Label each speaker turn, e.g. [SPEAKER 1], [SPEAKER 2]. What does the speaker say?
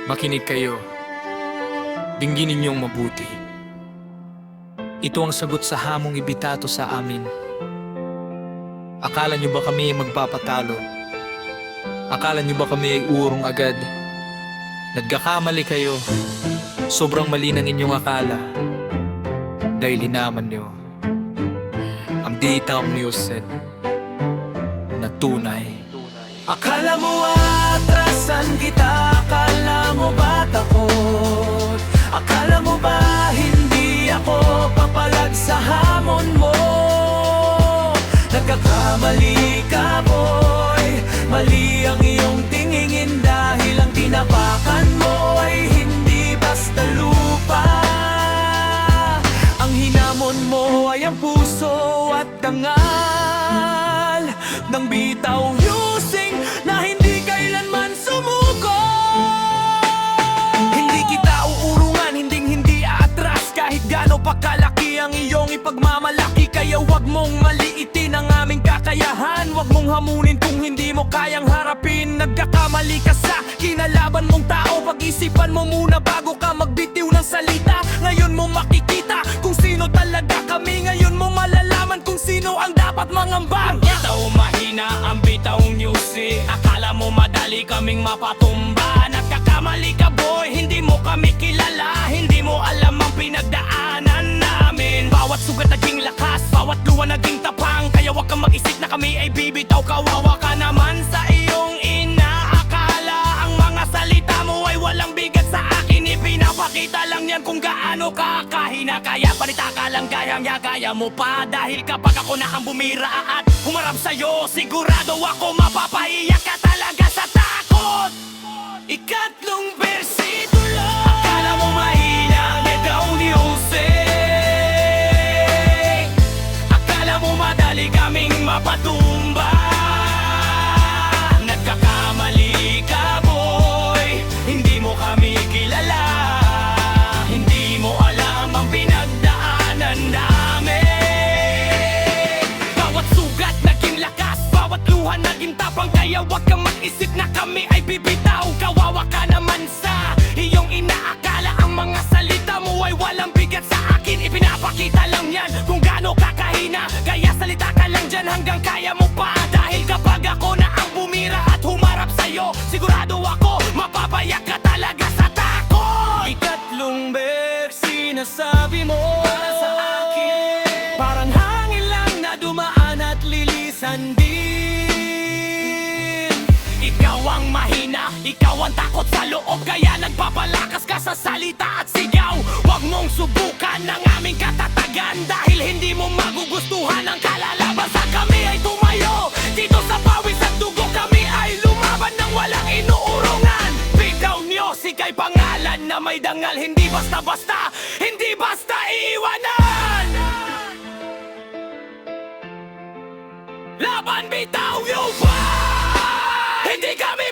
[SPEAKER 1] Makinig kayo. Dinggin ninyong mabuti. Ito ang sagot sa hamong ibitato sa amin. Akala nyo ba kami ay magpapatalo? Akala nyo ba kami ay uurong agad? Nagkakamali kayo. Sobrang mali ng inyong akala. Dahil hinaman nyo ang ditang Musen na tunay.
[SPEAKER 2] Akala mo atrasan kita, akala mo ba takot? Akala mo ba hindi ako papalag sa hamon mo? Nagkakamali ka, boy. Mali ang iyong tingin dahil ang tinapakan mo ay hindi basta lupa. Ang hinamon mo ay ang puso at dangal ng bitaw Musing na hindi kailanman sumuko. Hindi kita uurungan, hindi aatras kahit gaano pa kalaki ang iyong ipagmamalaki. Kaya wag mong maliitin ang aming kakayahan. Wag mong hamunin kung hindi mo kayang harapin. Nagkakamali ka sa kinalaban mong tao. Pag-isipan mo muna bago ka magbitiw ng salita. Ngayon mo makikita kung sino talaga kami. Ngayon mo malalaman kung sino ang dapat mangambang. Ang bitaw mahina, ang bitaw Musi. Akala mo madali kaming mapatumba. Nagkakamali ka, boy, hindi mo kami kilala. Hindi mo alam ang pinagdaanan namin. Bawat sugat naging lakas, bawat luha naging tapang. Kaya wag kang mag-isip na kami ay bibitaw. Kawawa ka naman sa iyong inaakala. Ang mga salita mo ay walang bigat sa akin. Ipinapakita lang yan kung gaano ka kahina. Kaya palita ka lang, kaya mo pa. Dahil kapag ako na ang bumira at humarap sa'yo, sigurado ako mapapaiyak ka talaga sa takot. Ikatlong versikulo. Akala mo mahina ang ikaw ni Jose. Akala mo madali kaming mapatumba. Nagkakamali ka, boy. Hindi mo kami kilala. Hindi mo alam ang pinagdaanan namin. Bawat sugat naging lakas, bawat luha naging tapang. Kaya wag kang mag-isip na kami ay bibitaw. Kawawa ka naman sa iyong inaakala. Ang mga salita mo ay walang bigat sa akin. Ipinapakita lang yan kung gaano ka kahina. Kaya salita ka lang dyan hanggang kaya mo pa. Dahil kapag ako na ang bumira at humarap sa'yo, sigurado ako mapapayak ka talaga sa takot. Ikatlong beksi na sabi mo para sa akin, parang hangin lang na dumaan at lilisan din. Ikaw ang mahina, ikaw ang takot sa loob. Kaya nagpapalakas ka sa salita at sigaw. Huwag mong subukan ang aming katatagan. Dahil hindi mo magugustuhan ang kalalaban. Sa kami ay tumayo, dito sa pawis at dugo kami ay lumaban ng walang inuurungan. Bitaw Musi kay pangalan na may dangal. Hindi basta-basta, hindi basta iiwanan. Laban bitaw yung ba? Hindi kami